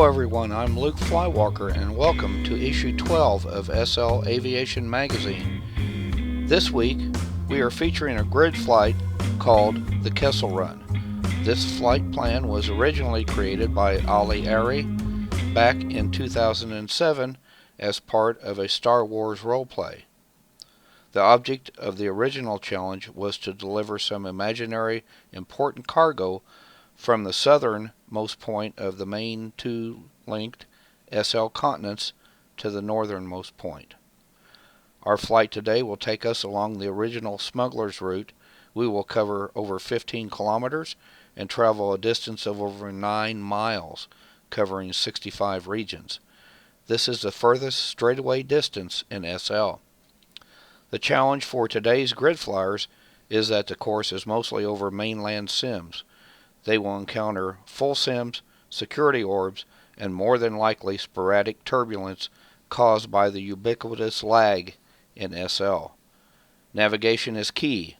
Hello everyone, I'm Luke Flywalker and welcome to issue 12 of SL Aviation magazine. This week we are featuring a grid flight called the Kessel Run. This flight plan was originally created by Ali Ari back in 2007 as part of a Star Wars roleplay. The object of the original challenge was to deliver some imaginary important cargo from the southernmost point of the main two linked SL continents to the northernmost point. Our flight today will take us along the original smuggler's route. We will cover over 15 kilometers and travel a distance of over 9 miles, covering 65 regions. This is the furthest straightaway distance in SL. The challenge for today's grid flyers is that the course is mostly over mainland sims. They will encounter full sims, security orbs, and more than likely sporadic turbulence caused by the ubiquitous lag in SL. Navigation is key.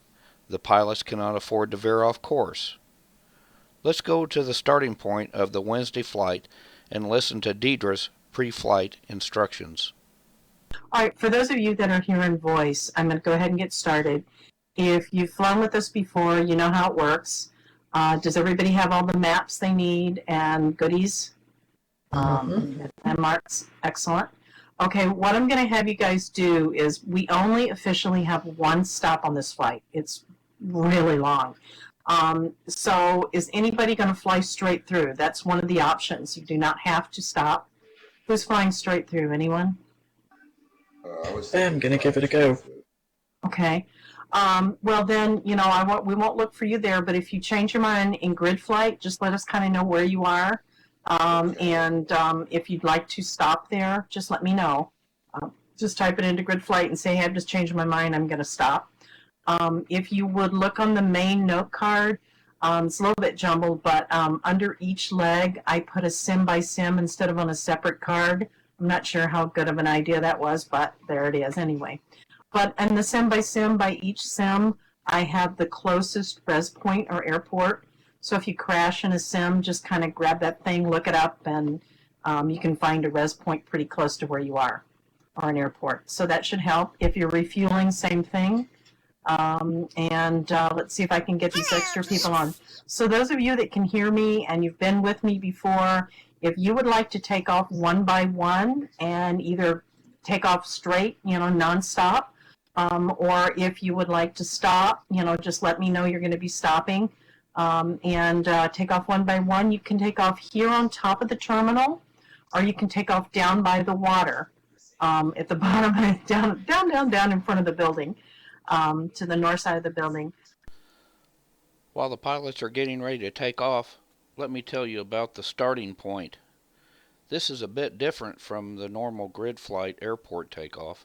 The pilots cannot afford to veer off course. Let's go to the starting point of the Wednesday flight and listen to Deidre's pre-flight instructions. All right, for those of you that are hearing voice, I'm going to go ahead and get started. If you've flown with us before, you know how it works. Does everybody have all the maps they need and goodies? Landmarks? Excellent. Okay, what I'm going to have you guys do is we only officially have one stop on this flight. It's really long. So is anybody going to fly straight through? That's one of the options. You do not have to stop. Who's flying straight through? Anyone? I'm going to give it a go. Okay. Well, then, we won't look for you there, but if you change your mind in grid flight, just let us kind of know where you are. And if you'd like to stop there, just let me know. Just type it into grid flight and say, hey, I've just changed my mind, I'm going to stop. If you would look on the main note card, it's a little bit jumbled, but under each leg, I put a sim by sim instead of on a separate card. I'm not sure how good of an idea that was, but there it is anyway. But in the sim by each sim, I have the closest res point or airport. So if you crash in a sim, just kind of grab that thing, look it up, and you can find a res point pretty close to where you are, or an airport. So that should help. If you're refueling, same thing. Let's see if I can get these extra people on. So those of you that can hear me and you've been with me before, if you would like to take off one by one and either take off straight, nonstop, or if you would like to stop, just let me know you're going to be stopping and take off one by one. You can take off here on top of the terminal, or you can take off down by the water at the bottom, down in front of the building, to the north side of the building. While the pilots are getting ready to take off, let me tell you about the starting point. This is a bit different from the normal grid flight airport takeoff.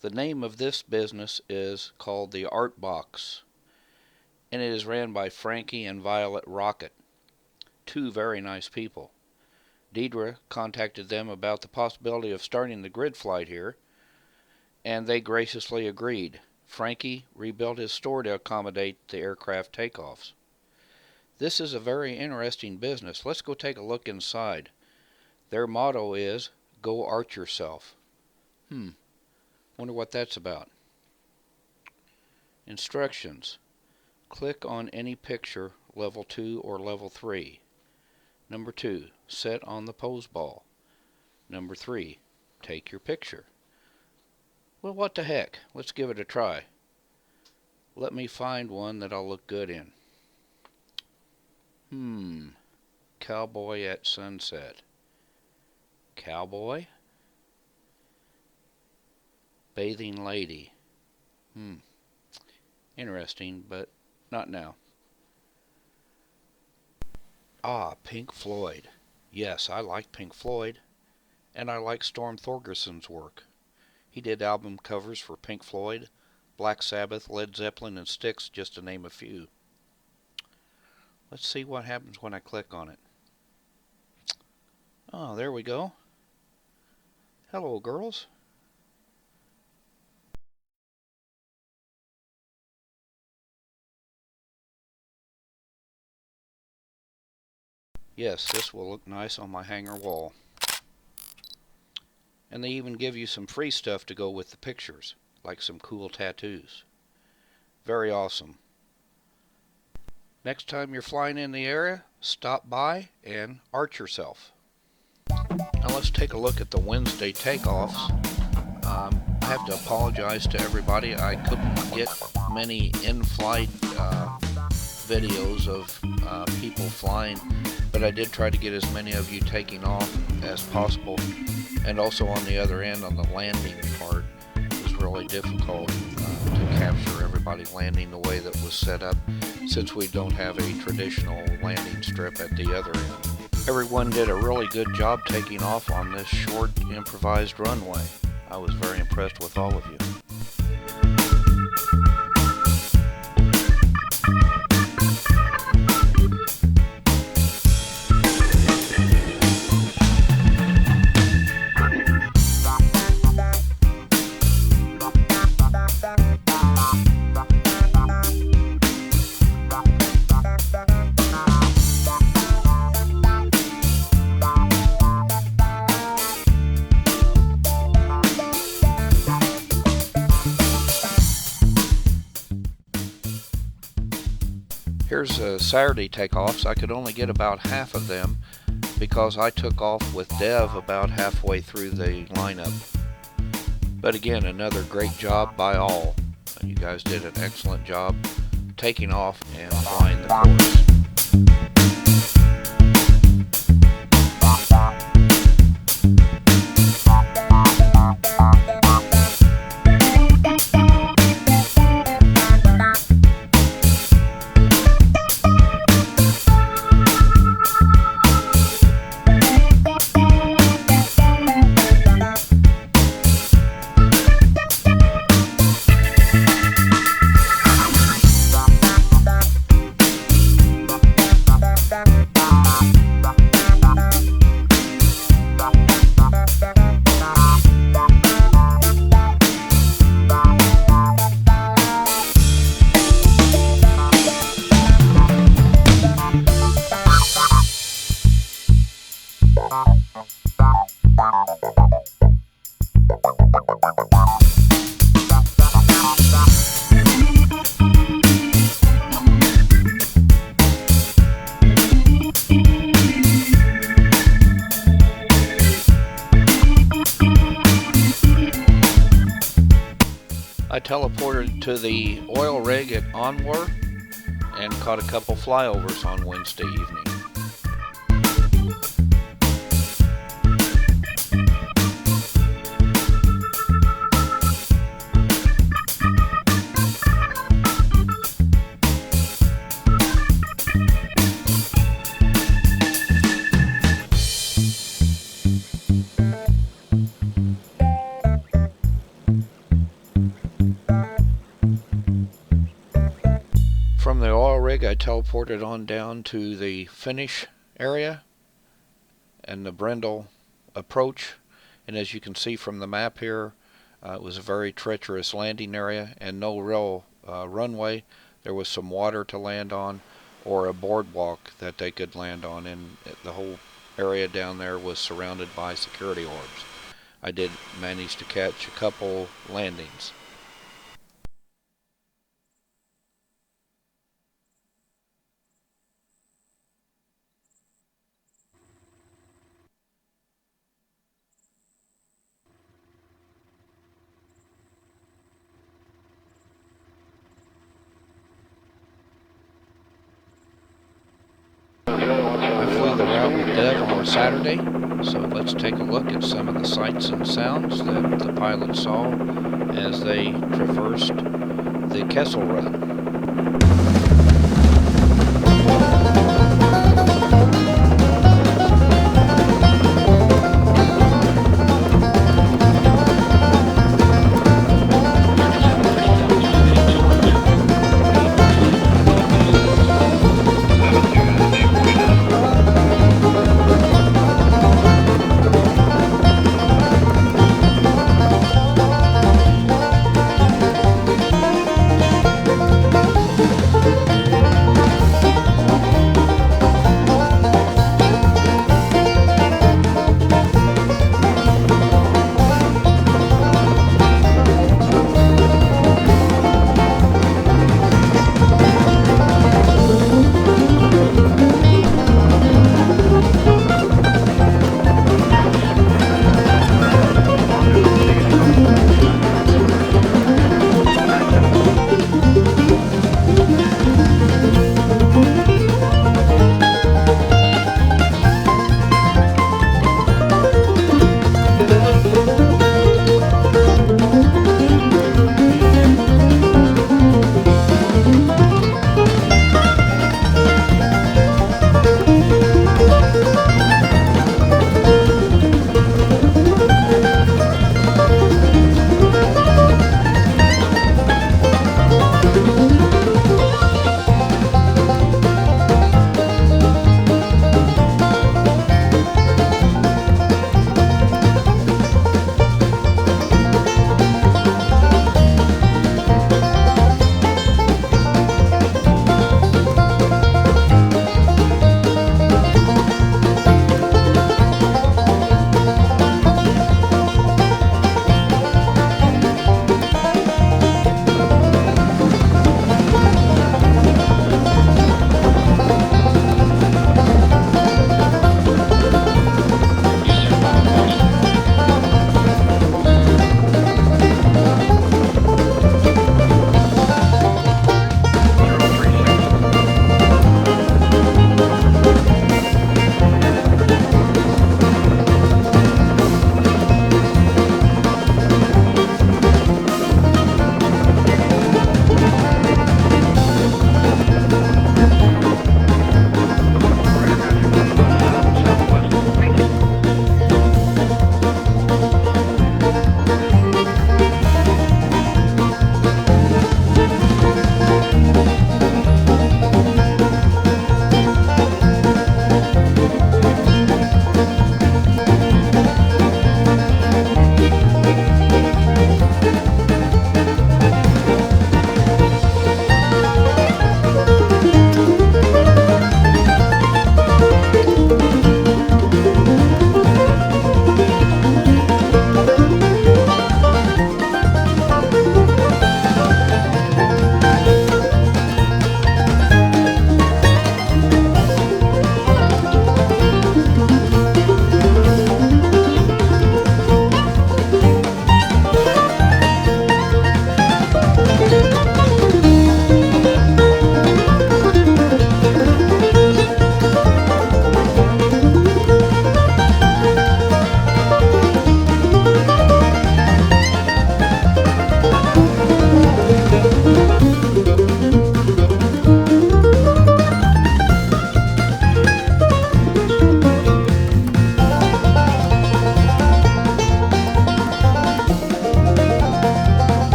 The name of this business is called the Art Box, and it is ran by Frankie and Violet Rocket, two very nice people. Deidre contacted them about the possibility of starting the grid flight here, and they graciously agreed. Frankie rebuilt his store to accommodate the aircraft takeoffs. This is a very interesting business. Let's go take a look inside. Their motto is, "Go art yourself." Wonder what that's about. Instructions. Click on any picture, level 2 or level 3. Number 2, set on the pose ball. Number 3, take your picture. Well, what the heck? Let's give it a try. Let me find one that I'll look good in. Cowboy at sunset. Cowboy? Bathing lady. Interesting, but not now. Pink Floyd. Yes, I like Pink Floyd, and I like Storm Thorgerson's work. He did album covers for Pink Floyd, Black Sabbath, Led Zeppelin, and Styx, just to name a few. Let's see what happens when I click on it. Oh, there we go. Hello, girls. Yes, this will look nice on my hanger wall. And they even give you some free stuff to go with the pictures, like some cool tattoos. Very awesome. Next time you're flying in the area, stop by and art yourself. Now let's take a look at the Wednesday takeoffs. I have to apologize to everybody. I couldn't get many in-flight videos of people flying, but I did try to get as many of you taking off as possible. And also on the other end, on the landing part, it was really difficult to capture everybody landing the way that was set up, since we don't have a traditional landing strip at the other end. Everyone did a really good job taking off on this short improvised runway. I was very impressed with all of you. Here's Saturday takeoffs. I could only get about half of them because I took off with Dev about halfway through the lineup. But again, another great job by all. You guys did an excellent job taking off and flying the course. I teleported to the oil rig at Onwar and caught a couple flyovers on Wednesday evening. From the oil rig, I teleported on down to the finish area and the Brendel approach. And as you can see from the map here, it was a very treacherous landing area and no real runway. There was some water to land on or a boardwalk that they could land on, and the whole area down there was surrounded by security orbs. I did manage to catch a couple landings. I flew the route with Dev on Saturday, so let's take a look at some of the sights and sounds that the pilots saw as they traversed the Kessel Run.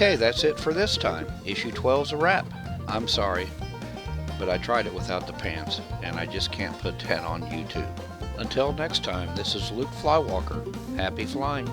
Okay, that's it for this time. Issue 12's a wrap. I'm sorry, but I tried it without the pants, and I just can't put that on YouTube. Until next time, this is Luke Flywalker. Happy flying.